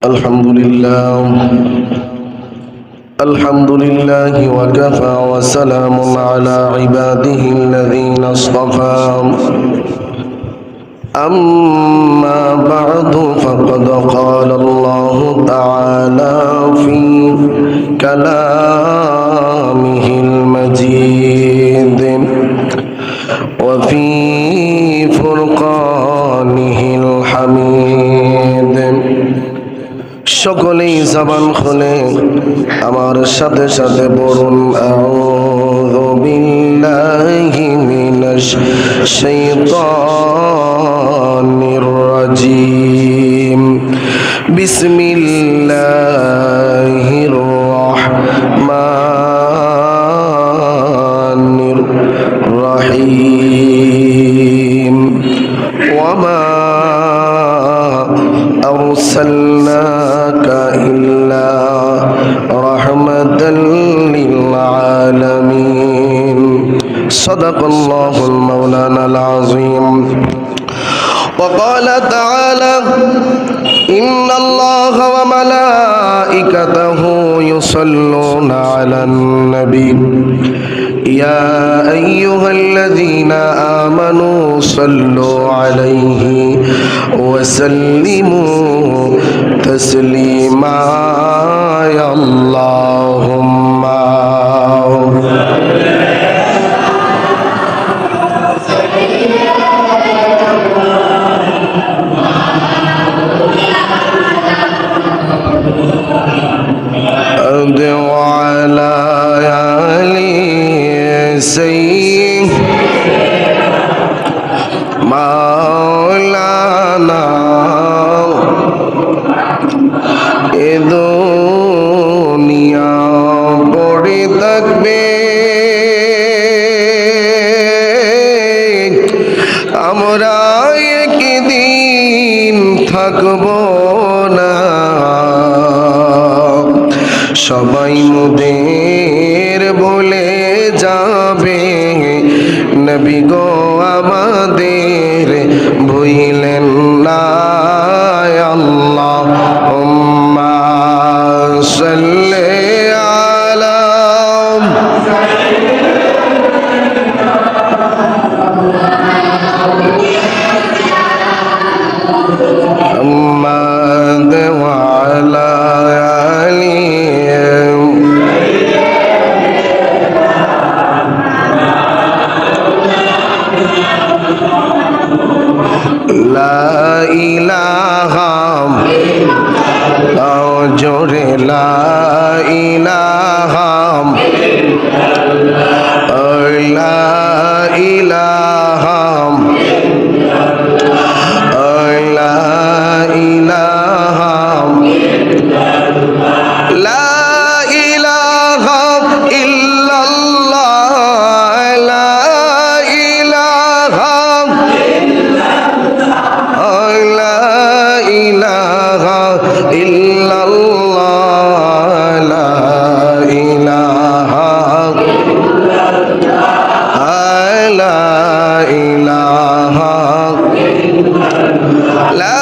الحمد لله وكفى وسلام على عباده الذين اصطفى أما بعد فقد قال الله تعالى في كلامه المجيد وفي فرقانه الحميد সকলেই জবান খুলে আমার সাথে সাথে বলুন আউযু বিল্লাহি মিনাশ শাইতানির রাজীম বিসমিল্লাহির রাহমানির রাহিম ওয়ামা أرسلناك إلا رحمة للعالمين صدق الله المولانا العظيم وقال تعالى إن الله وملائكته يصلون على النبي يا أيها الذين آمنوا صلوا عليه وسلموا تسليما يا اللهم أدعو على سيد مولانا এ দুনিয়া পড়ে থাকবে আমরা একদিন থাকব না সবাই মোদের বলে যাবে নবী গো আমাদের ভুলিলেন না আল্লাহুম্মা সাল্লি আলা মুহাম্মাদ ওয়া আলা আলি লা ইলাহা জোরে লা ইলাহা লা ইলাহা লা ইলাহা লা ইলাহা ইল্লাল্লাহ লা ইলাহা লা ইলাহা ইল্লাল্লাহ লা ইলাহা লা ইলাহা লা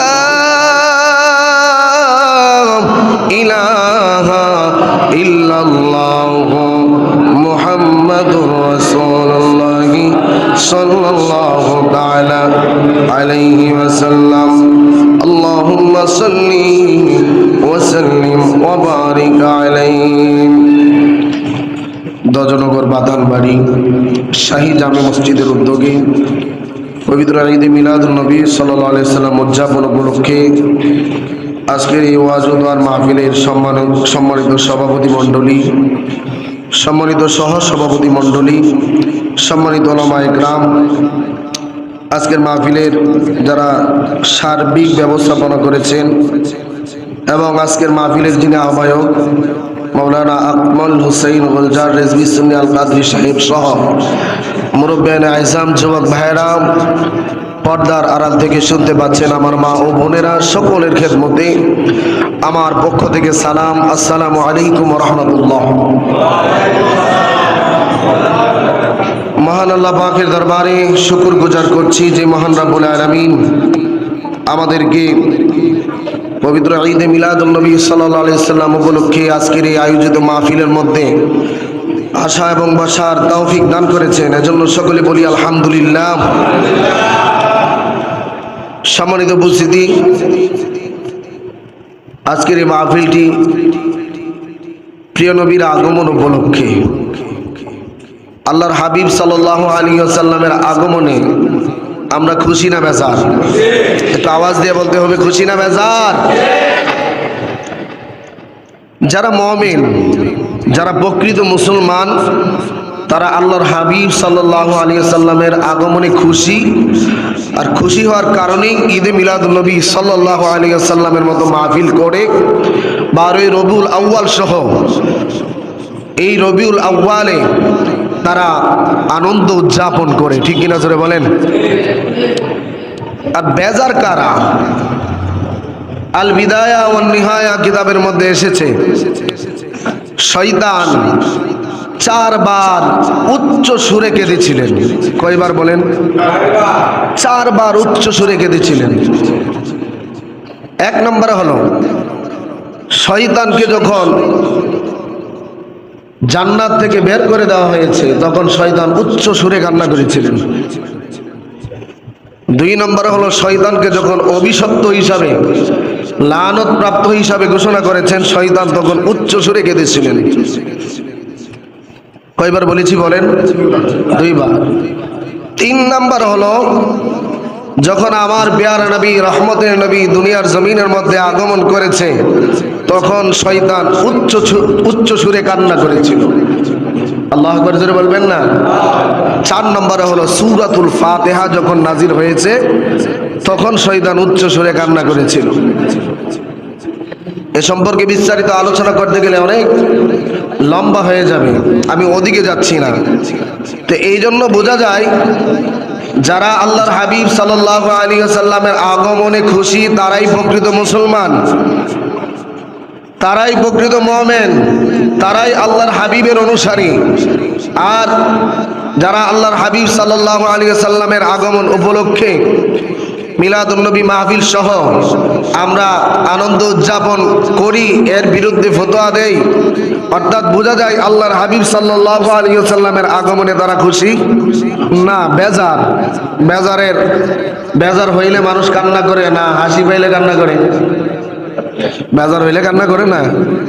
ইলাহা ইল্লাল্লাহ মুহাম্মাদুর রাসূলুল্লাহ সাল্লাল্লাহু তাআলা আলাইহি ওয়াসাল্লাম আল্লাহুম্মা সাল্লি ওয়া সাল্লিম ওয়া বারিক আলাইহি। দজনগর বাদানবাড়ি শাহী জামে মসজিদের উদ্যোগে পবিত্র ঈদে মিলাদুন নবী সাল্লাল্লাহু আলাইহি সাল্লাম উদযাপন উপলক্ষে আজকের এই ওয়াজ ও দোয়ার মাহফিলের সম্মানিত সভাপতি মণ্ডলী, সম্মানিত সহ সভাপতি মণ্ডলী, সম্মানিত উলামায়ে কেরাম, আজকের মাহফিলের যারা সার্বিক ব্যবস্থাপনা করেছেন এবং আজকের মাহফিলের যিনি আহ্বায়ক মাওলানা আকমল হুসাইন গুলজার রেজভী সুন্নি আল কাদরি সাহেব সহ মুরব্বিয়ানে আইজাম, যুবক ভাইরা, পর্দার আড়াল থেকে শুনতে পাচ্ছেন আমার মা ও বোনেরা, সকলের খেদমতে আমার পক্ষ থেকে সালাম, আসসালামু আলাইকুম ওয়া রাহমাতুল্লাহ। মহান আল্লাহ পাকের দরবারে শুকর গুজার করছি যে মহান রব্বুল আলামিন আমাদেরকে পবিত্র ঈদে মিলাদুন নবী সাল্লাল্লাহু আলাইহি সাল্লাম উপলক্ষে আজকের এই আয়োজিত মাহফিলের মধ্যে আসা এবং বসার তৌফিক দান করেছেন, এজন্য সকলে বলি আলহামদুলিল্লাহ। সম্মানিত উপস্থিতি, আজকের এই মাহফিলটি প্রিয় নবীর আগমন উপলক্ষে, আল্লাহর হাবিব সাল্লাল্লাহু আলাইহি ওয়াসাল্লামের আগমনে আমরা খুশি না বেজার? একটু আওয়াজ দিয়ে বলতে হবে, খুশি না বেজার? যারা মুমিন, যারা প্রকৃত মুসলমান, তারা আল্লাহর হাবিব সাল্লাল্লাহু আলাইহি ওয়াসাল্লামের আগমনে খুশি, আর খুশি হওয়ার কারণেই ঈদে মিলাদুন নবী সাল্লাল্লাহু আলাইহি ওয়াসাল্লামের মতো মাহফিল করে 12ই রবিউল আউয়াল সহ এই রবিউল আউয়ালে তারা আনন্দ উদযাপন করে, ঠিক কিনা জোরে বলেন? আর বেজার কারা? আল বিদায়া ওয়ান নিহায়া কিতাবের মধ্যে এসেছে, শয়তান 4 বার উচ্চ সুরে কেঁদেছিলেন। কয়বার বলেন? 4 বার উচ্চ সুরে কেঁদেছিলেন। 1 নম্বরে হলো, শয়তানকে যখন জান্নাত থেকে বের করে দেওয়া হয়েছে তখন শয়তান উচ্চ সুরে কান্না করেছিলেন। 2 নম্বরে হলো, শয়তানকে যখন অভিশপ্ত হিসাবে, লানত প্রাপ্ত হিসাবে ঘোষণা করেছেন, শয়তান তখন উচ্চ সুরে কেঁদেছিলেন। কয়বার বলেছি বলেন? 2 বার। 3 নম্বর হলো, যখন আমার পেয়ারা নবী, রহমতের নবী দুনিয়ার জমিনের মধ্যে আগমন করেছে তখন শয়তান উচ্চ সুরে কান্না করেছিল। আল্লাহু আকবার জোরে বলবেন না? 4 নম্বরে হলো, সূরাতুল ফাতিহা যখন নাজিল হয়েছে তখন শয়তান উচ্চ সুরে কান্না করেছিল। এ সম্পর্কে বিস্তারিত আলোচনা করতে গেলে অনেক লম্বা হয়ে যাবে, আমি ওদিকে যাচ্ছি না। তো এই জন্য বোঝা যায়, যারা আল্লাহর হাবিব সাল্লাল্লাহু আলাইহি ওয়াসাল্লামের আগমনে খুশি তারাই প্রকৃত মুসলমান, তারাই প্রকৃত মুমিন, তারাই আল্লাহর হাবিবের অনুসারী। আর যারা আল্লাহর হাবিব সাল্লাল্লাহু আলাইহি ওয়াসাল্লামের আগমন উপলক্ষে মিলাদুন নবী মাহফিল সহ আমরা আনন্দ উদযাপন করি, এর বিরুদ্ধে ফতোয়া দেই, অর্থাৎ বোঝা যায় আল্লাহর হাবিব সাল্লাল্লাহু আলাইহি ওয়াসাল্লামের আগমনে তারা খুশি না, বেজার। বেজার হইলে মানুষ কান্না করে না, হাসি পাইলে কান্না করে? বেজার হইলে কান্না করে না।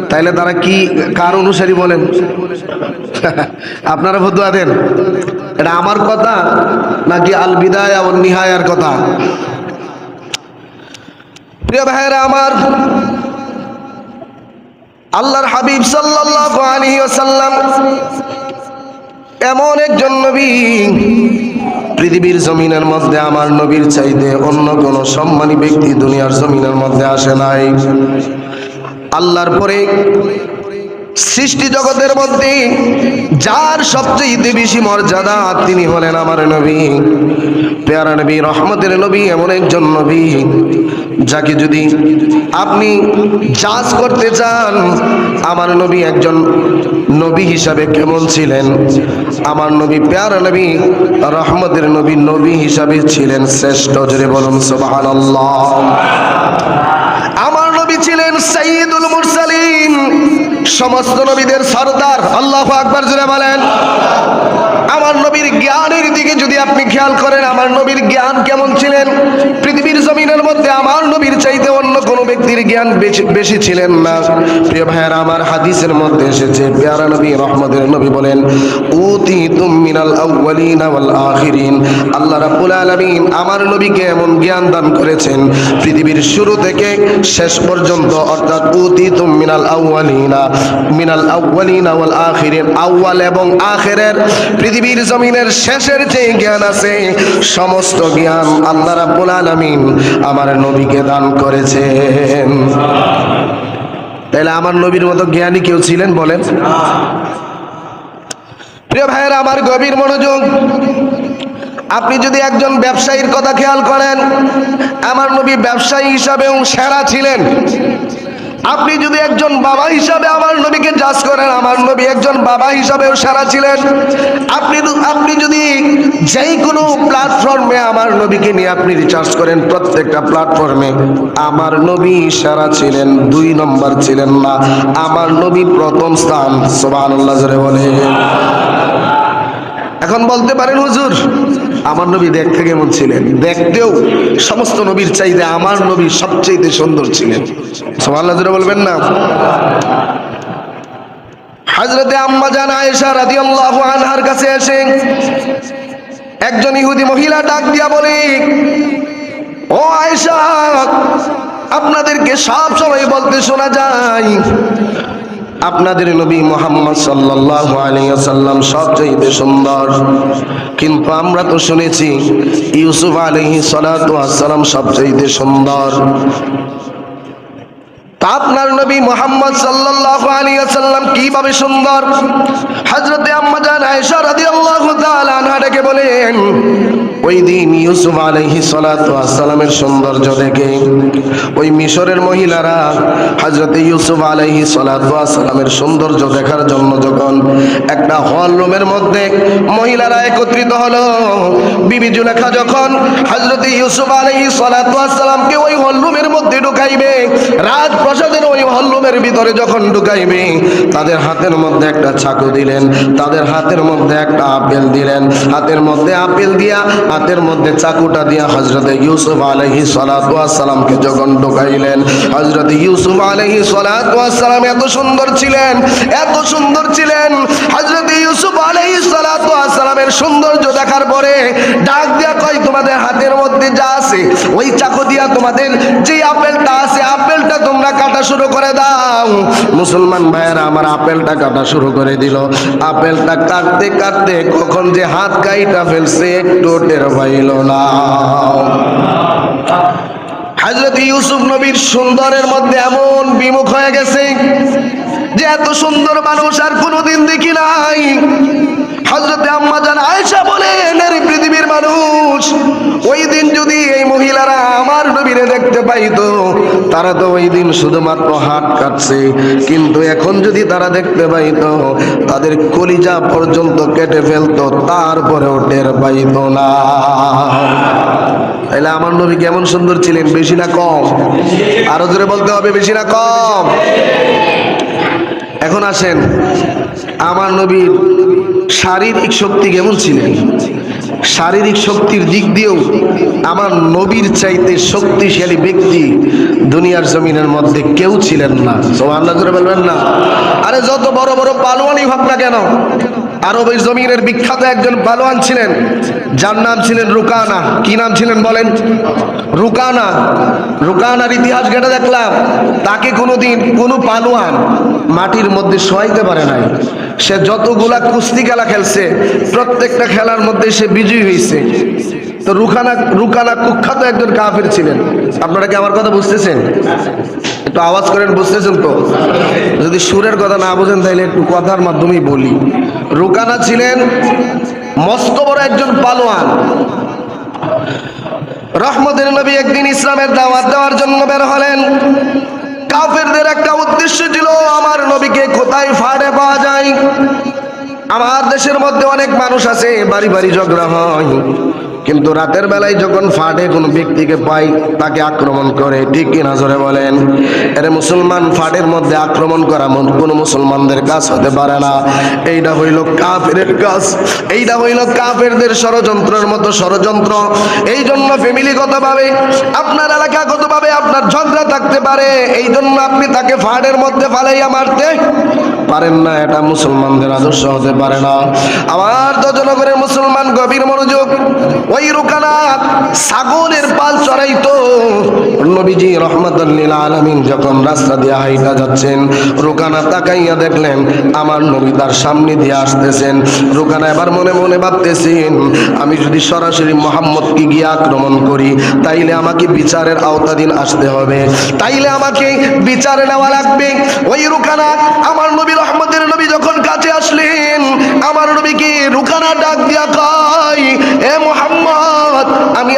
তাইলে তারা কি, কার অনুসারী বলেন? আপনারা ফতোয়া দেন, এটা আমার কথা নাকি আল বিদায়া ওয়ান নিহায়ার কথা? প্রিয় ভাইরা আমার, আল্লাহর হাবিব সাল্লাল্লাহু আলাইহি ওয়াসাল্লাম এমন একজন নবী, পৃথিবীর জমিনের মধ্যে আমার নবীর চাইতে অন্য কোন সম্মানী ব্যক্তি দুনিয়ার জমিনের মধ্যে আসে নাই। আল্লাহর পরে সৃষ্টি জগতের মধ্যে যার সবচেয়ে বেশি মর্যাদা তিনি হলেন আমার নবী, পেয়ারা নবী, রহমতের নবী, এমন একজন নবী যাকে যদি আপনি জাজ করতে চান আমার নবী একজন নবী হিসাবে কেমন ছিলেন, আমার নবী পেয়ারা নবী, রহমতের নবী, নবী হিসাবে ছিলেন শ্রেষ্ঠ। জোরে বলুন সুবহানাল্লাহ। আমার নবী ছিলেন সাইয়্যিদুল মুরসালিন, সমস্ত নবীদের সরদার। আল্লাহু আকবার জোরে বলেন। আমার নবীর জ্ঞানের দিকে যদি আপনি খেয়াল করেন, আমার নবীর জ্ঞান কেমন ছিলেন, পৃথিবীর জমিনের মধ্যে আমার নবীর চাইতে অন্য কোনো ব্যক্তির জ্ঞান বেশি ছিলেন না। প্রিয় ভাইয়েরা আমার, হাদিসের মধ্যে এসেছে, পেয়ারা নবী, রহমতের নবী বলেন, উতিতুম মিনাল আউয়ালিনা ওয়াল আখিরিন। আল্লাহ রাব্বুল আলামিন আমার নবীকে এমন জ্ঞান দান করেছেন পৃথিবীর শুরু থেকে শেষ পর্যন্ত, অর্থাৎ উতিতুম মিনাল আউয়ালিনা ওয়াল আখিরিন, আউয়াল এবং আখিরের, পৃথিবীর জমিনের শেষের যে জ্ঞান আছে সমস্ত জ্ঞান আল্লাহ রাব্বুল আলামিন আমার নবীকে দান করেছেন। তাহলে আমার নবীর মতো জ্ঞানী কেউ ছিলেন বলেন? প্রিয় ভাইয়েরা আমার, গভীর মনোযোগ। আপনি যদি একজন ব্যবসায়ীর কথা খেয়াল করেন, আমার নবী ব্যবসায়ী হিসাবেও সেরা ছিলেন। আপনি যদি একজন বাবা হিসাবে আমার নবীকে জাজ করেন, আমার নবী একজন বাবা হিসাবেও সেরা ছিলেন। আপনি যদি যেই কোনো প্ল্যাটফর্মে আমার নবীকে নিয়ে আপনি রিসার্চ করেন, প্রত্যেকটা প্ল্যাটফর্মে আমার নবী সেরা ছিলেন, 2 নম্বর ছিলেন না। আমার নবী প্রথম স্থান। সুবহানাল্লাহ জোরে বলে। এখন বলতে পারেন হুজুর আমার নবী দেখতে কেমন ছিলেন? দেখতেও সমস্ত নবীর চাইতে আমার নবী সবচেয়ে সুন্দর ছিলেন। সুবহানাল্লাহ জোরে বলবেন না? হযরতে আম্মা জান আয়েশা রাদিয়াল্লাহু আনহার কাছে এসে একজন ইহুদি মহিলা ডাক দিয়া বলে, ও আয়েশা, আপনাদেরকে সব সময় বলতে শোনা যায় আপনাদের নবী মুহাম্মদ সাল্লাল্লাহু আলাইহি ওয়াসাল্লাম সবচেয়ে সুন্দর, কিন্তু আমরা তো শুনেছি ইউসুফ আলাইহিস সালাতু ওয়াস সালাম সবচেয়ে সুন্দর। তা আপনার নবী মুহাম্মদ সাল্লাল্লাহু আলাইহি ওয়াসাল্লাম কিভাবে সুন্দর? হযরতে আম্মা জান আয়েশা রাদিয়াল্লাহু তাআলা আনহা ডেকে বলেন, ওই দিন ইউসুফ আলাইহিস সালাতু ওয়াস সালামের সৌন্দর্য দেখে ওই মিশরের মহিলারা হযরতে ইউসুফ আলাইহিস সালাতু ওয়াস সালামের সৌন্দর্য দেখার জন্য যখন একটা হল রুমের মধ্যে মহিলারা একত্রিত হলো, বিবি জুলেখা যখন হযরতে ইউসুফ আলাইহিস সালাতু ওয়াস সালামকে ওই হল রুমের মধ্যে ঢুকাইবে, রাজপ্রাসাদের ওই হল রুমের ভিতরে যখন ঢুকাইবে, তাদের হাতের মধ্যে একটা চাকু দিলেন, তাদের হাতের মধ্যে একটা আপেল দিলেন, হাতের মধ্যে আপেল দিয়া হাতের মধ্যে চাকুটা দিয়া হযরতে ইউসুফ আলাইহিস সালাতু ওয়াস সালামকে যখন ঢুকাইলেন, হযরতে ইউসুফ আলাইহিস সালাতু ওয়াস সালাম এত সুন্দর ছিলেন, এত সুন্দর ছিলেন। হযরতে ইউসুফ আলাইহিস সালাতু ওয়াস সালামের সৌন্দর্য দেখার পরে ডাক দিয়া কয়, তোমাদের হাতের মধ্যে যা আছে ওই চাকু দিয়া তোমাদের যে আপেলটা আছে আপেলটা তোমরা কাটা শুরু করে দাও। মুসলমান ভাইয়েরা আমার আপেলটা কাটা শুরু করে দিল। আপেলটা কাটতে কাটতে কখন যে হাত কাইটা ফেলছে একটু টের পাইল না। হযরত ইউসুফ নবীর সুন্দরের মধ্যে এমন বিমুখ হয়ে গেছে যে এত সুন্দর মানুষ আর কোনোদিন দেখি নাই। হযরতে আম্মা জান আয়েশা বলেন, এই পৃথিবীর মানুষ ওই দিন যদি এই মহিলারা আমার নবীরে দেখতে পাইতো, তারা তো ওই দিন শুধুমাত্র হাত কাটছে, কিন্তু এখন যদি তারা দেখতে পাইতো তাদের কলিজা পর্যন্ত কেটে ফেলতো, তারপরেও টের পাইতো না। তাহলে আমার নবী কেমন সুন্দর ছিলেন? বেশি না কম? আরো জোরে বলতে হবে, বেশি না কম? এখন আসেন আমার নবীর শারীরিক শক্তি কেমন ছিলেন? শারীরিক শক্তির দিক দিয়েও আমার নবীর চাইতে শক্তিশালী ব্যক্তি দুনিয়ার জমিনের মধ্যে কেউ ছিলেন না। সুবহানাল্লাহ করে বলবেন না? আরে যত বড় বড় পালোয়ানই হোক না কেন, আরবের জমিনের বিখ্যাত একজন পালোয়ান ছিলেন, যার নাম ছিলেন রুকানা। কি নাম ছিলেন বলেন? রুকানা। রুকানার ইতিহাস ঘেটে দেখলাম তাকে কোনোদিন কোনো পালোয়ান মাটির মধ্যে শোয়াইতে পারে নাই। সে যতগুলা কুস্তি খেলা খেলছে প্রত্যেকটা খেলার মধ্যে সে বিজয়ী হয়েছে। তো রুকানা কুখ্যাত একজন কাফের ছিলেন। আপনারা কি আমার কথা বুঝতেছেন? একটু আওয়াজ করেন, বুঝতেছেন তো? যদি সুরের কথা না বুঝেন তাহলে একটু কথার মাধ্যমেই বলি। রুকানা ছিলেন মস্ত বড় একজন পালোয়ান। রহমতের নবী একদিন ইসলামের দাওয়াত দেওয়ার জন্য বের হলেন। কাফেরদের একটা উদ্দেশ্য ছিল আমার নবীকে কোথায় ফাড়ে পাওয়া যায়। আমার দেশের মধ্যে অনেক মানুষ আছে, বাড়ি বাড়ি ঝগড়া হয়, কিন্তু রাতের বেলায় যখন ফাটে কোনো ব্যক্তিকে পায় তাকে আক্রমণ করে। ঠিক কিনা জোরে বলেন? এরে মুসলমান, ফাটের মধ্যে আক্রমণ করা কোনো মুসলমানদের কাজ হতে পারে না। এইটা হইল কাফেরের কাজ, এইটা হইল কাফেরদের ষড়যন্ত্রের মতো ষড়যন্ত্র। এই জন্য ফ্যামিলিগতভাবে আপনার এলাকাগতভাবে আপনার ঝগড়া থাকতে পারে, এই জন্য আপনি তাকে ফাটের মধ্যে ফালাইয়া মারতে পারেন না। এটা মুসলমানদের আদর্শ হতে পারে না। আমার তো জনগণের মুসলমান গভীর মনোযোগ। ওই রুকানা ছাগলের পাল চড়াইতো। নবীজি রাহমাতুল লিল আলামিন যখন রাস্তা দিয়ে হাইটা যাচ্ছেন, রুকানা তাকাইয়া দেখলেন আমার নবী তার সামনে দিয়ে আসতেছেন। রুকানা এবার মনে মনে ভাবতেছেন, আমি যদি সরাসরি মুহাম্মদকে গিয়ে আক্রমণ করি তাইলে আমাকে বিচারের আওতাধীন আসতে হবে, তাইলে আমাকে বিচারে নেওয়া লাগবে। ওই রুকানা আমার নবী রহমতের নবী যখন কাছে আসলেন, আমার নবীকে রুকানা ডাক দিয়া কয়, এ মুহাম্মদ, আমি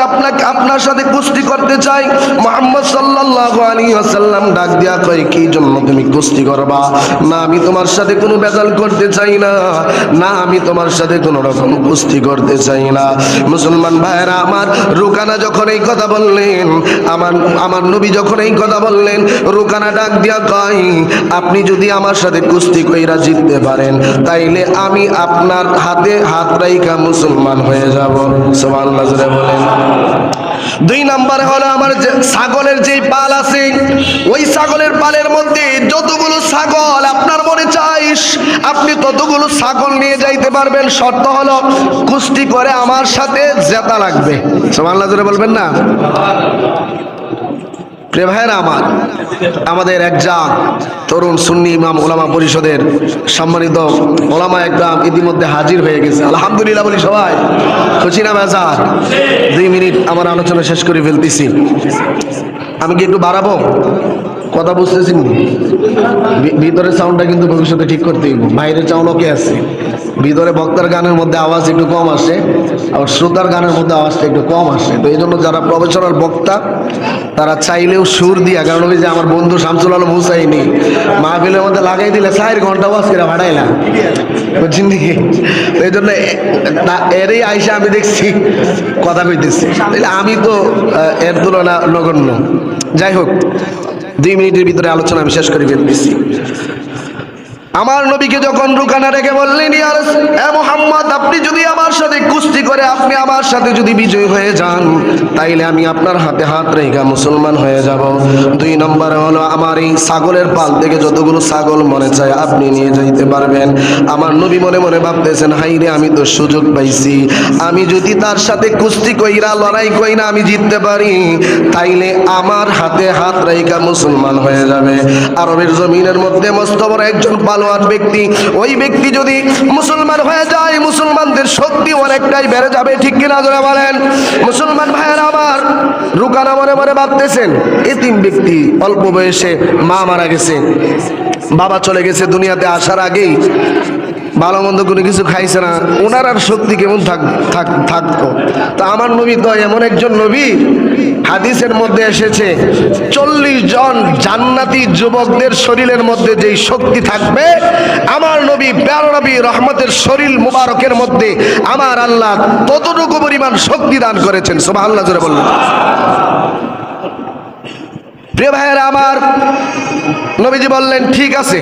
আপনার সাথে কুস্তি করতে চাই। মুহাম্মদ সাল্লাল্লাহু আলাইহি ওয়াসাল্লাম ডাক দিয়া কয়, কি জন্য তুমি কুস্তি করবা? না আমি তোমার সাথে কোনো বেজাল করতে চাই না, না আমি তোমার সাথে কোনো রকম কুস্তি করতে চাই না। মুসলমান ভাইরা আমার, রুকানা যখন এই কথা বললেন, আমার নবী যখন এই কথা বললেন, রুকানা ডাক দিয়া কয়, আপনি যদি আমার সাথে কুস্তি কইরা জিততে পারেন তাইলে আমি আপনার হাতে হাত রাইখা মুসলমান হয়ে যাব। সুবহানাল্লাহ জোরে বলেন। দুই নম্বরে হলো আমার যে ছাগলের যেই পাল আছে, ওই ছাগলের পালের মধ্যে যতগুলো ছাগল আপনার মনে চাইস আপনি ততগুলো ছাগল নিয়ে যাইতে পারবেন। শর্ত হলো কুস্তি করে আমার সাথে জেতা লাগবে। সুবহানাল্লাহ জোরে বলবেন না? প্রিয় ভাইরা আমার, আমাদের একজন তরুণ সুন্নি ইমাম ওলামা পরিষদের সম্মানিত ওলামা একদম ইতিমধ্যে হাজির হয়ে গেছে। আলহামদুলিল্লাহ বলি সবাই, খুশি না বেজার? 2 মিনিট আমার আলোচনা শেষ করে ফেলতেছি। আমি কি একটু বাড়াবো? কথা বুঝতেছি? ভিতরের সাউন্ডটা কিন্তু ভবিষ্যতে ঠিক করতে হইব। বাইরের সাউন্ড ওকে আছে, ভিতরে বক্তার গানের মধ্যে আওয়াজ একটু কম আসে, আর শ্রোতার গানের মধ্যে আওয়াজটা একটু কম আসে। তো এই জন্য যারা প্রফেশনাল বক্তা তারা চাইলেও সুর দিয়া, কারণ ওই যে আমার বন্ধু শামসুল আলম হুসাইনি মাহফিলের মধ্যে লাগাই দিলে 4 ঘন্টা ওয়াজ করে ভাড়াইলাম, বুঝছেন নাকি? তো এই জন্য এরই আইসা আমি দেখছি কথা কইতেছি, তাহলে আমি তো এর তুলনা নগণ্য। যাই হোক, 2 মিনিটের ভিতরে আলোচনা আমি শেষ করে ফেলতেছি। আমার নবীকে যখন রুকানা রেখে বললেন, ইয়া রাসূল মুহাম্মদ, আপনি যদি আমার সাথে কুস্তি করে আপনি আমার সাথে যদি বিজয় হয়ে যান তাইলে আমি আপনার হাতে হাত রেখে মুসলমান হয়ে যাব। 2 নম্বরে হলো আমার এই ছাগলের পাল থেকে যতগুলো ছাগল মনে চায় আপনি নিয়ে যাইতে পারবেন। আমার নবী মনে মনে ভাবতেছেন, হাই রে, আমি তো সুযোগ পাইছি, আমি যদি তার সাথে কুস্তি কইরা লড়াই কইরা আমি জিততে পারি তাইলে আমার হাতে হাত রেখে মুসলমান হয়ে যাবে। আরবের জমিনের মধ্যে মস্ত বড় একজন পালোয়ান ব্যক্তি, ওই ব্যক্তি যদি মুসলমান হয়ে যায় মুসলমানদের শক্তি অনেকটাই বেড়ে যাবে। ঠিক কিনা জোরে বলেন? মুসলমান ভাইয়েরা আমার, রুকানা মনে মনে ভাবতেছেন, এতিম ব্যক্তি, অল্প বয়সে মা মারা গেছে, বাবা চলে গেছে দুনিয়াতে আসার আগেই, ভালো মন্দ কোনো কিছু খাইছে না, ওনার আর শক্তি কেমন থাকতো? তা আমার নবী তো এমন একজন নবী, হাদিসের মধ্যে এসেছে 40 জন জান্নাতি যুবকদের শরীরের মধ্যে যেই শক্তি থাকবে, আমার নবী প্যারা নবী রহমতের শরীর মুবারকের মধ্যে আমার আল্লাহ ততটুকু পরিমাণ শক্তি দান করেছেন। সুবহানাল্লাহ জোরে বললেন। প্রিয় ভাইয়েরা আমার, নবীজি বললেন ঠিক আছে।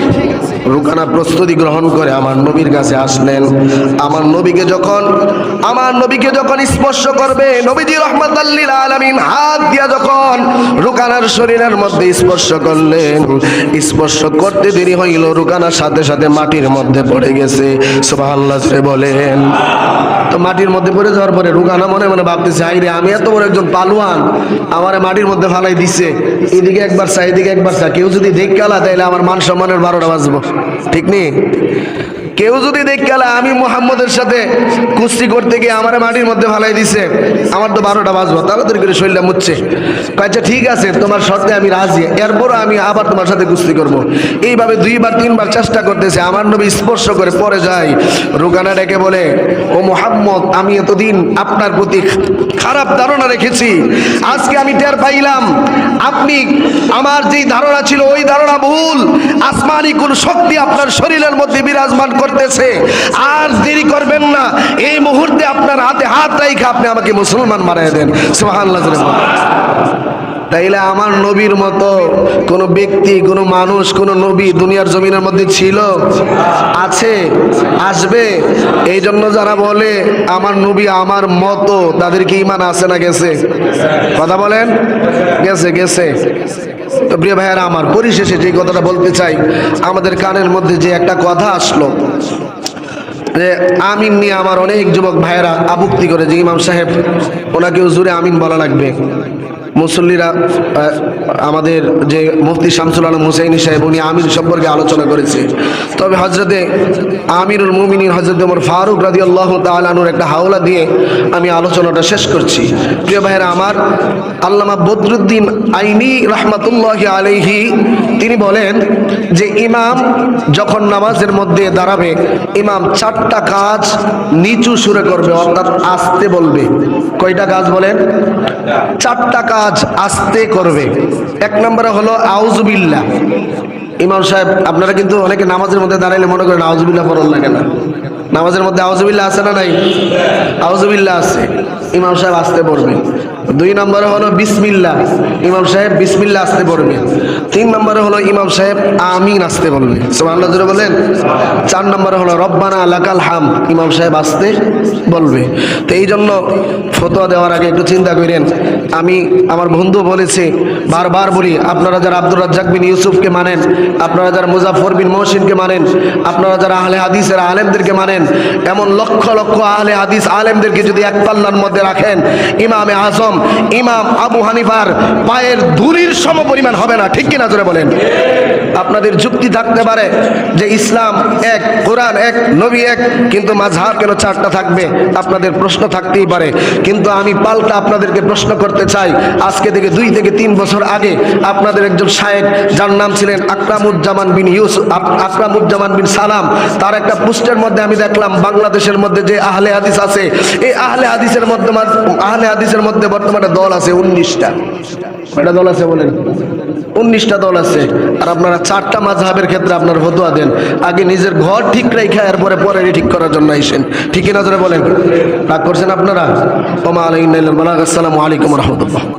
রুকানা প্রস্তুতি গ্রহণ করে আমার নবীর কাছে আসলেন। আমার নবীকে যখন স্পর্শ করবে, নবীজি রাহমাতাল লিল আলামিন হাত দিয়া যখন রুকানার শরীরের মধ্যে স্পর্শ করলেন, স্পর্শ করতে দেরি হইল, রুকানার সাথে সাথে মাটির মধ্যে পড়ে গেছে। সুবহানাল্লাহ জোরে বলেন। তো মাটির মধ্যে পড়ে যাওয়ার পরে রুকানা মনে মনে ভাবতেছে, আই রে, আমি এত বড় একজন পালোয়ান, আমারে মাটির মধ্যে ফালাই দিছে, এদিকে একবার চা এদিকে একবার চা, কেউ যদি দেখে আলা তাইলে আমার মান সম্মানের 12টা বাজবো। ঠিক নেই? কেউ যদি দেখে আলা আমি মুহাম্মদের সাথে কুস্তি করতে গিয়ে আমার মাটির মধ্যে ফালাই দিছে, আমার তো 12টা বাজবো। তাড়াতাড়ি করে শরীরটা মুচ্ছে, আচ্ছা ঠিক আছে, তোমার শর্তে আমি রাজি, এরপরও আমি আবার তোমার সাথে কুস্তি করব। এইভাবে 2বার 3বার চেষ্টা করতেছে। আমার নবী স্পর্শ করে পড়ে যায়। রুকানা ডেকে বলে, ও মুহাম্মদ, আমি এতদিন আপনার প্রতি খারাপ ধারণা রেখেছি, আজকে আমি টের পাইলাম আপনি আমার যেই ধারণা ছিল ওই ধারণা ভুল। আসমানি কোন শক্তি আপনার শরীরের মধ্যে বিরাজমান করতেছে। আর দেরি করবেন না, এই মুহূর্তে আপনার হাতে হাত রাখে আপনি আমাকে মুসলমান বানিয়ে দেন। সুবহানাল্লাহ। তাইলে আমার নবীর মতো কোন ব্যক্তি, কোন মানুষ, কোন নবী দুনিয়ার জমিনের মধ্যে ছিল? আছে, আসবে। এই জন্য যারা বলে আমার নবী আমার মতো, তাদের কি ঈমান আছে না গেছে? কথা বলেন, গেছে? গেছে। তো প্রিয় ভাইয়েরা আমার, পরিশেষে যে কথাটা বলতে চাই, আমাদের কানের মধ্যে যে একটা কথা আসলো যে আমিন নিয়ে আমার অনেক যুবক ভাইয়েরা আপত্তি করে যে ইমাম সাহেব ওনাকেও জোরে আমিন বলা লাগবে। মুসল্লিরা, আমাদের যে মুফতি শামসুল আলম হুসাইনি সাহেব, উনি আমির সম্পর্কে আলোচনা করেছে। তবে হজরতে আমিরুল মুমিনিন হজরত ওমর ফারুক রাদিয়াল্লাহু তাআলা আনহুর একটা হাওলা দিয়ে আমি আলোচনাটা শেষ করছি। প্রিয় ভাইয়েরা আমার, আল্লামা বদরুদ্দিন আইনি রহমাতুল্লাহি আলাইহি তিনি বলেন যে ইমাম যখন নামাজের মধ্যে দাঁড়াবে, ইমাম 4 চারটা কাজ নিচু সুরে করবে, অর্থাৎ আস্তে বলবে। কয়টা কাজ বলেন? চারটা কাজ আস্তে করবে। এক নম্বরে হলো আউযুবিল্লাহ। ইমাম সাহেব, আপনারা কিন্তু অনেকে নামাজের মধ্যে দাঁড়াইলে মনে করেন আউযুবিল্লাহ পড়ার লাগে না। নামাজের মধ্যে আউযুবিল্লাহ আছে না নাই? আউযুবিল্লাহ আছে। ইমাম সাহেব আস্তে পড়বে। দুই নম্বরে হলো বিসমিল্লাহ, ইমাম সাহেব বিসমিল্লাহ আস্তে পড়বে। তিন নম্বরে হলো ইমাম সাহেব আমিন আস্তে বলবে, সুবহানাল্লাহ জোরে বলেন। চার নম্বরে হলো রব্বানা লাকাল হাম, ইমাম সাহেব আস্তে বলবে। তো এই জন্য ফতোয়া দেওয়ার আগে একটু চিন্তা করেন। আমি আমার বন্ধু বলেছে, বারবার বলি, আপনারা যারা আব্দুর রাজ্জাক বিন ইউসুফকে মানেন, আপনারা যারা মুজাফফর বিন মহসিনকে মানেন, আপনারা যারা আহলে হাদিসের আলেমদেরকে মানেন, এমন লক্ষ লক্ষ আহলে হাদিস আলেমদেরকে যদি এক পাল্লার মধ্যে রাখেন, ইমামে আজম ইমাম আবু হানিফার পায়ের ধুলির সমপরিমাণ হবে না। ঠিক কিনা জোরে বলেন? আপনাদের যুক্তি থাকতে পারে যে ইসলাম এক, কোরআন এক, নবী এক, কিন্তু মাযহাব কেন চারটা থাকবে? আপনাদের প্রশ্ন থাকতেই পারে, কিন্তু আমি পাল্টা আপনাদেরকে প্রশ্ন করতে চাই। আজকে থেকে 2 থেকে 3 বছর আগে আপনাদের একজন শায়েখ, যার নাম ছিলেন আকরামুজ্জামান বিন ইউসুফ, আকরামুজ্জামান বিন সালাম, তার একটা পোস্টের মধ্যে আমি দেখলাম বাংলাদেশের মধ্যে যে আহলে হাদিস আছে, এই আহলে হাদিসের মধ্যে বর্তমানে দল আছে 19টা। কয়টা দল আছে বলেন? 19টা দল আছে। আর আপনারা 4টা মাযহাবের ক্ষেত্রে আপনার ফতোয়া দেন। আগে নিজের ঘর ঠিক রেখে এরপরে পরে ঠিক করার জন্য আইসেন। ঠিক কিনা জোরে বলেন? রাগ করছেন আপনারা? ওমা আলাইনা ইল্লাল বালাগ। আসসালামু আলাইকুম ওয়া রাহমাতুল্লাহ।